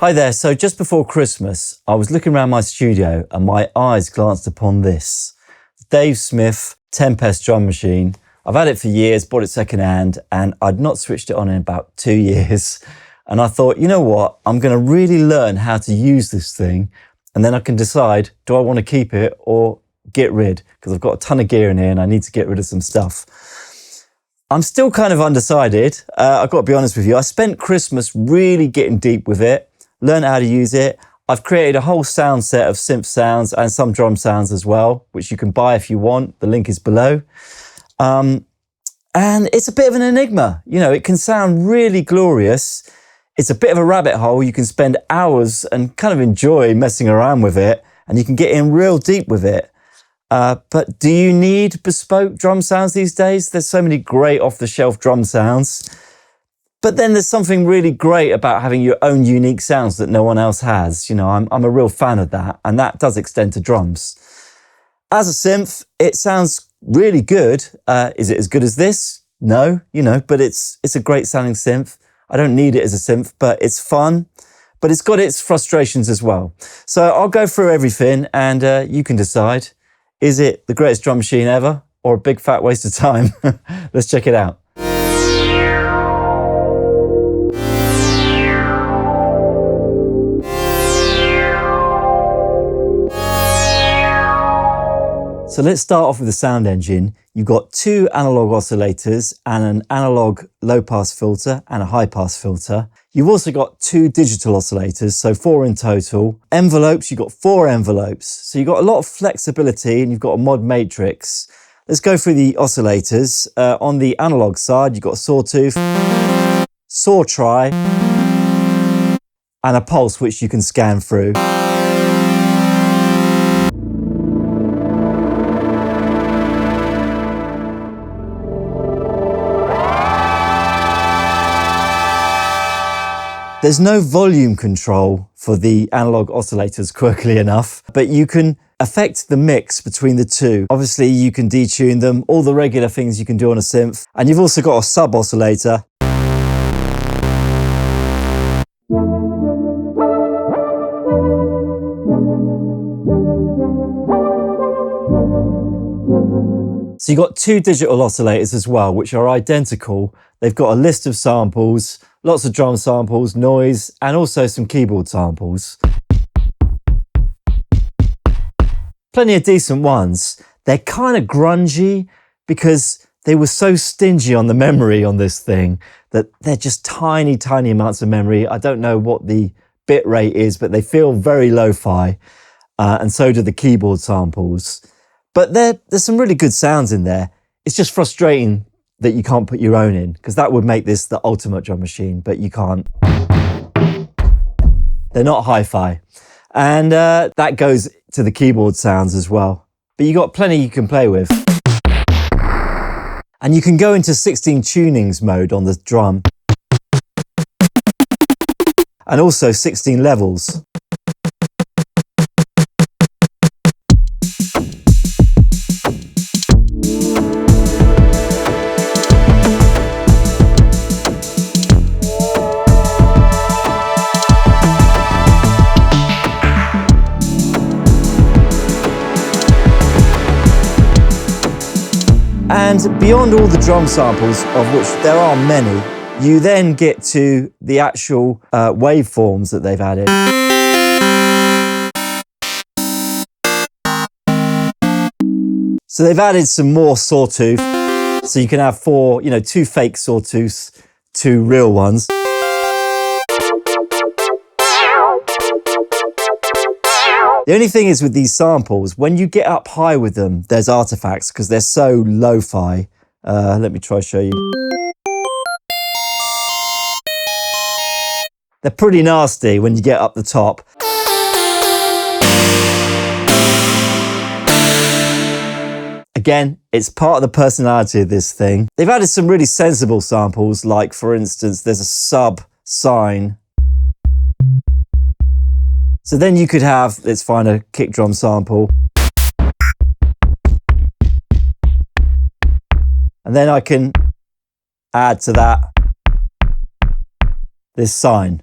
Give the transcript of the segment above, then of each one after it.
Hi there, so just before Christmas, I was looking around my studio and my eyes glanced upon this. Dave Smith Tempest drum machine. I've had it for years, bought it secondhand, and I'd not switched it on in about 2 years. And I thought, you know what, I'm gonna really learn how to use this thing, and then I can decide, do I wanna keep it or get rid? Because I've got a ton of gear in here and I need to get rid of some stuff. I'm still kind of undecided. I've got to be honest with you. I spent Christmas really getting deep with it. Learn how to use it. I've created a whole sound set of synth sounds and some drum sounds as well, which you can buy if you want. The link is below. And it's a bit of an enigma. You know, it can sound really glorious. It's a bit of a rabbit hole. You can spend hours and kind of enjoy messing around with it, and you can get in real deep with it. But do you need bespoke drum sounds these days? There's so many great off-the-shelf drum sounds. But then there's something really great about having your own unique sounds that no one else has. You know, I'm a real fan of that, and that does extend to drums. As a synth, it sounds really good. Is it as good as this? No, you know, but it's a great sounding synth. I don't need it as a synth, but it's fun. But it's got its frustrations as well. So I'll go through everything, and you can decide, is it the greatest drum machine ever or a big fat waste of time? Let's check it out. So let's start off with the sound engine. You've got 2 analog oscillators and an analog low pass filter and a high pass filter. You've also got 2 digital oscillators, so 4 in total. Envelopes, you've got 4 envelopes. So you've got a lot of flexibility and you've got a mod matrix. Let's go through the oscillators. On the analog side, you've got a sawtooth, saw tri, and a pulse which you can scan through. There's no volume control for the analog oscillators, quirkily enough, but you can affect the mix between the two. Obviously, you can detune them, all the regular things you can do on a synth, and you've also got a sub oscillator. So you've got 2 digital oscillators as well, which are identical. They've got a list of samples, lots of drum samples, noise, and also some keyboard samples. Plenty of decent ones. They're kind of grungy because they were so stingy on the memory on this thing that they're just tiny, tiny amounts of memory. I don't know what the bit rate is, but they feel very lo-fi, and so do the keyboard samples. But there's some really good sounds in there. It's just frustrating that you can't put your own in, because that would make this the ultimate drum machine, but you can't. They're not hi-fi. And that goes to the keyboard sounds as well. But you got plenty you can play with. And you can go into 16 tunings mode on the drum. And also 16 levels. And beyond all the drum samples, of which there are many, you then get to the actual waveforms that they've added. So they've added some more sawtooth. So you can have 4, 2 fake sawtooths, 2 real ones. The only thing is with these samples, when you get up high with them, there's artifacts because they're so lo-fi. Let me try to show you. They're pretty nasty when you get up the top. Again, it's part of the personality of this thing. They've added some really sensible samples, like for instance, there's a sub sine. So then you could have, let's find a kick drum sample. And then I can add to that this sine.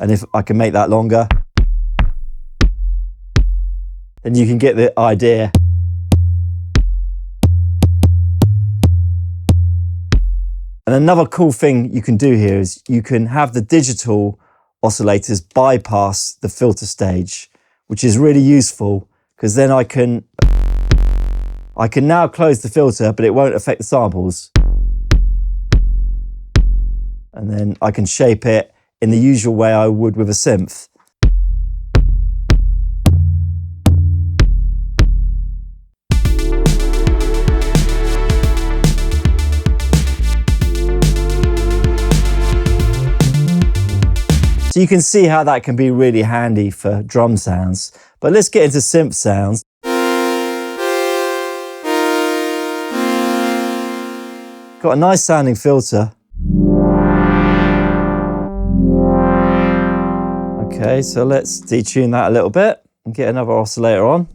And if I can make that longer, then you can get the idea. And another cool thing you can do here is you can have the digital oscillators bypass the filter stage, which is really useful because then I can now close the filter, but it won't affect the samples. And then I can shape it in the usual way I would with a synth. So you can see how that can be really handy for drum sounds. But let's get into synth sounds. Got a nice sounding filter. Okay, so let's detune that a little bit and get another oscillator on.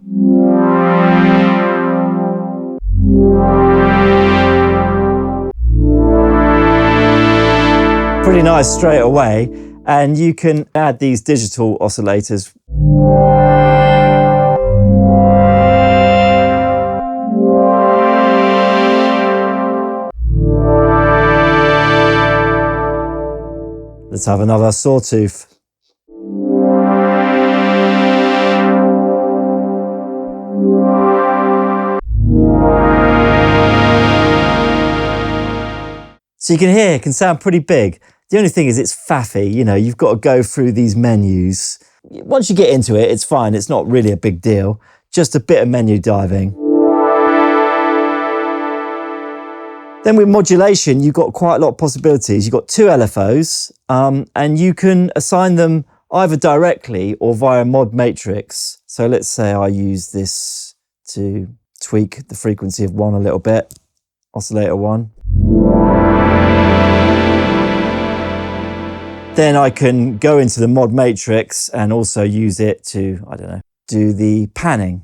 Pretty nice straight away. And you can add these digital oscillators. Let's have another sawtooth. So you can hear it can sound pretty big. The only thing is it's faffy, you know, you've got to go through these menus. Once you get into it, it's fine. It's not really a big deal. Just a bit of menu diving. Then with modulation, you've got quite a lot of possibilities. You've got two LFOs, and you can assign them either directly or via mod matrix. So let's say I use this to tweak the frequency of 1 a little bit. Oscillator 1. Then I can go into the mod matrix and also use it to, I don't know, do the panning.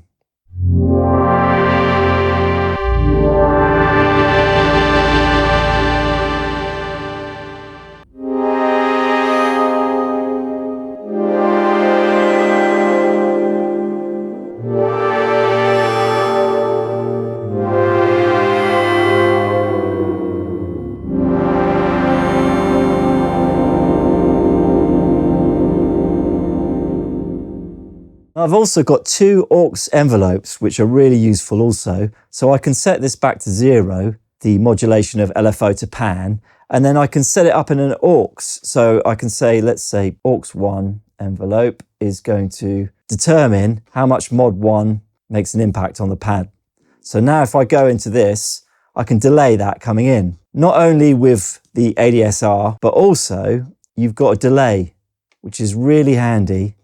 I've also got two aux envelopes, which are really useful also. So I can set this back to 0, the modulation of LFO to pan, and then I can set it up in an aux. So I can say, let's say aux 1 envelope is going to determine how much mod 1 makes an impact on the pad. So now if I go into this, I can delay that coming in. Not only with the ADSR, but also you've got a delay, which is really handy.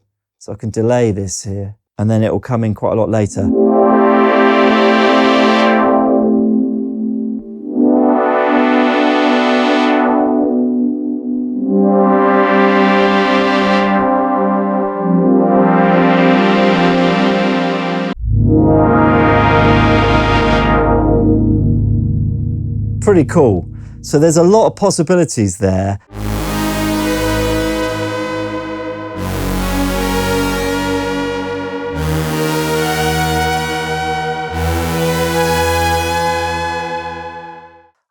So I can delay this here, and then it will come in quite a lot later. Pretty cool. So there's a lot of possibilities there.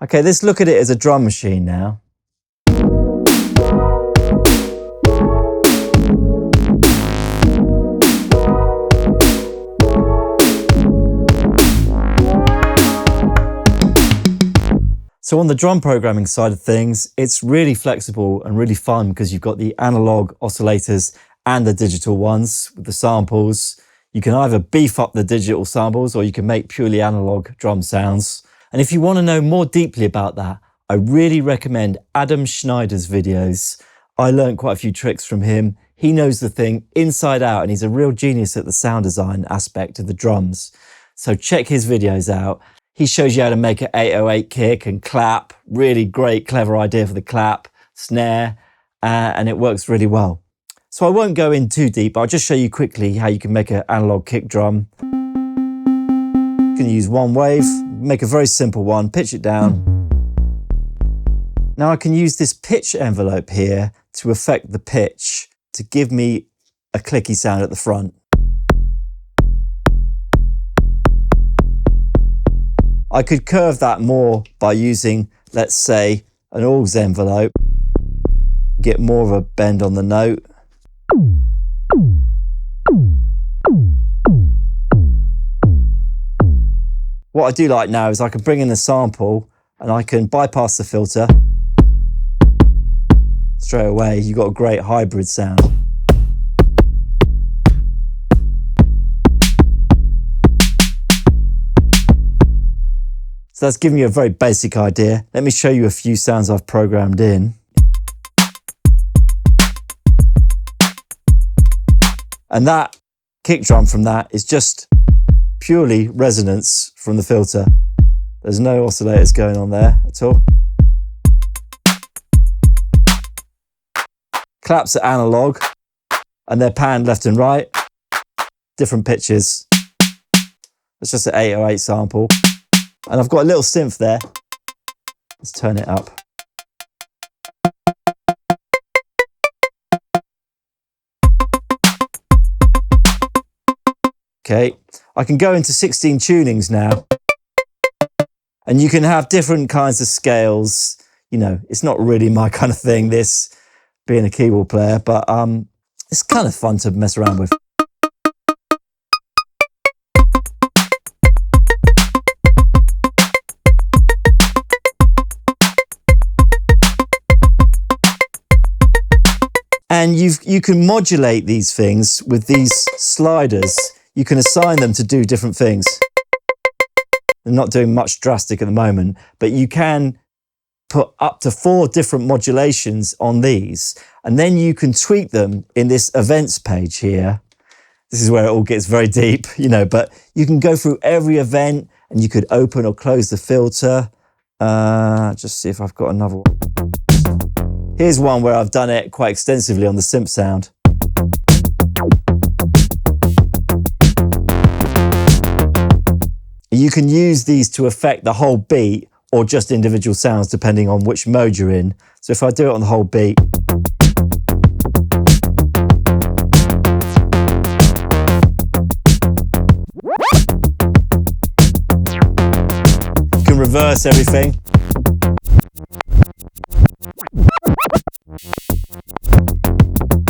Okay, let's look at it as a drum machine now. So on the drum programming side of things, it's really flexible and really fun because you've got the analog oscillators and the digital ones with the samples. You can either beef up the digital samples or you can make purely analog drum sounds. And if you want to know more deeply about that, I really recommend Adam Schneider's videos. I learned quite a few tricks from him. He knows the thing inside out and he's a real genius at the sound design aspect of the drums. So check his videos out. He shows you how to make an 808 kick and clap. Really great, clever idea for the clap, snare, and it works really well. So I won't go in too deep. I'll just show you quickly how you can make an analog kick drum. You can use one wave, make a very simple one, pitch it down. Now I can use this pitch envelope here to affect the pitch. to give me a clicky sound at the front. I could curve that more by using, let's say, an aux envelope, get more of a bend on the note. What I do like now is I can bring in a sample and I can bypass the filter. Straight away, you've got a great hybrid sound. So that's giving you a very basic idea. Let me show you a few sounds I've programmed in. And that kick drum from that is just purely resonance from the filter. There's no oscillators going on there at all. Claps are analog and they're panned left and right. Different pitches. It's just an 808 sample. And I've got a little synth there. Let's turn it up. Okay, I can go into 16 tunings now. And you can have different kinds of scales. You know, it's not really my kind of thing, this being a keyboard player, but it's kind of fun to mess around with. And you can modulate these things with these sliders. You can assign them to do different things. They're not doing much drastic at the moment, but you can put up to 4 different modulations on these, and then you can tweak them in this events page here. This is where it all gets very deep, you know, but you can go through every event and you could open or close the filter. Just see if I've got another one. Here's one where I've done it quite extensively on the synth sound. You can use these to affect the whole beat or just individual sounds depending on which mode you're in. So if I do it on the whole beat, you can reverse everything.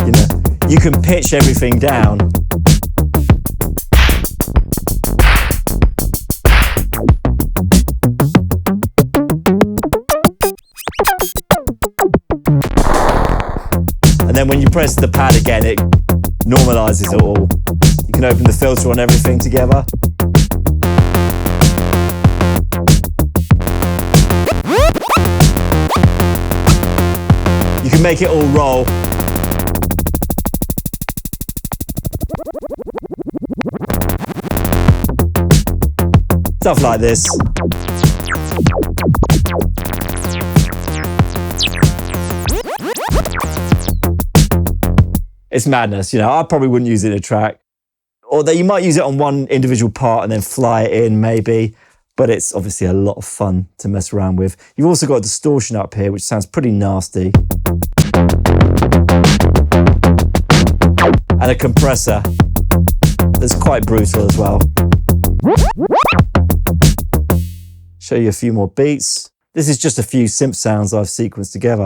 You know, you can pitch everything down. And then when you press the pad again, it normalizes it all. You can open the filter on everything together. You can make it all roll. Stuff like this. It's madness, you know. I probably wouldn't use it in a track. Or that you might use it on one individual part and then fly it in maybe. But it's obviously a lot of fun to mess around with. You've also got a distortion up here, which sounds pretty nasty. And a compressor that's quite brutal as well. Show you a few more beats. This is just a few synth sounds I've sequenced together.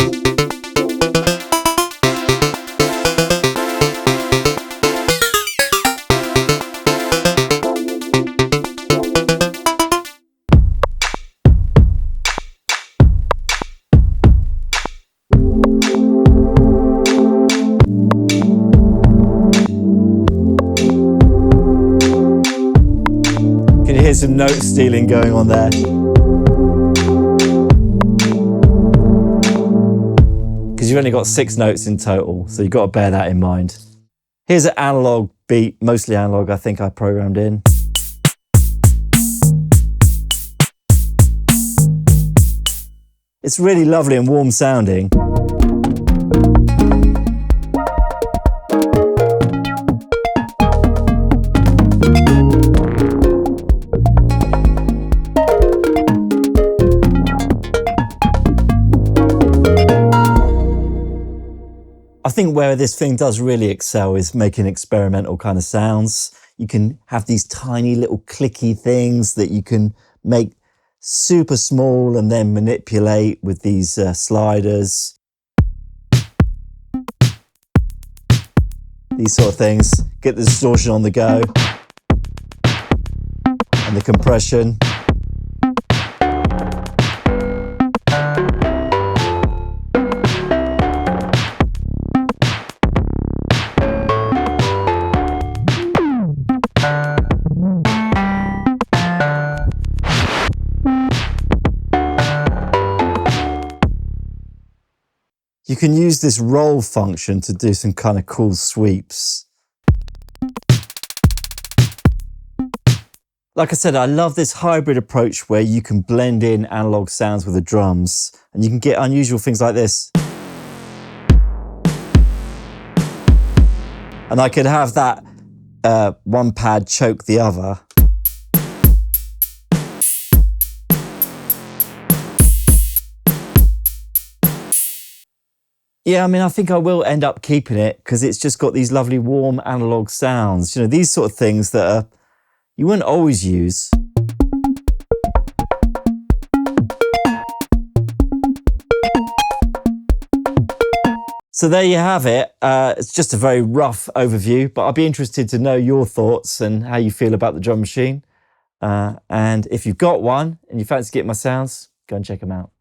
Here's some note stealing going on there. Because you've only got 6 notes in total, so you've got to bear that in mind. Here's an analog beat, mostly analog, I think I programmed in. It's really lovely and warm sounding. I think where this thing does really excel is making experimental kind of sounds. You can have these tiny little clicky things that you can make super small and then manipulate with these sliders. These sort of things. Get the distortion on the go. And the compression. You can use this roll function to do some kind of cool sweeps. Like I said, I love this hybrid approach where you can blend in analog sounds with the drums and you can get unusual things like this. And I could have that one pad choke the other. Yeah, I mean, I think I will end up keeping it because it's just got these lovely warm analog sounds. You know, these sort of things that you wouldn't always use. So there you have it. It's just a very rough overview, but I'd be interested to know your thoughts and how you feel about the drum machine. And if you've got one and you fancy getting my sounds, go and check them out.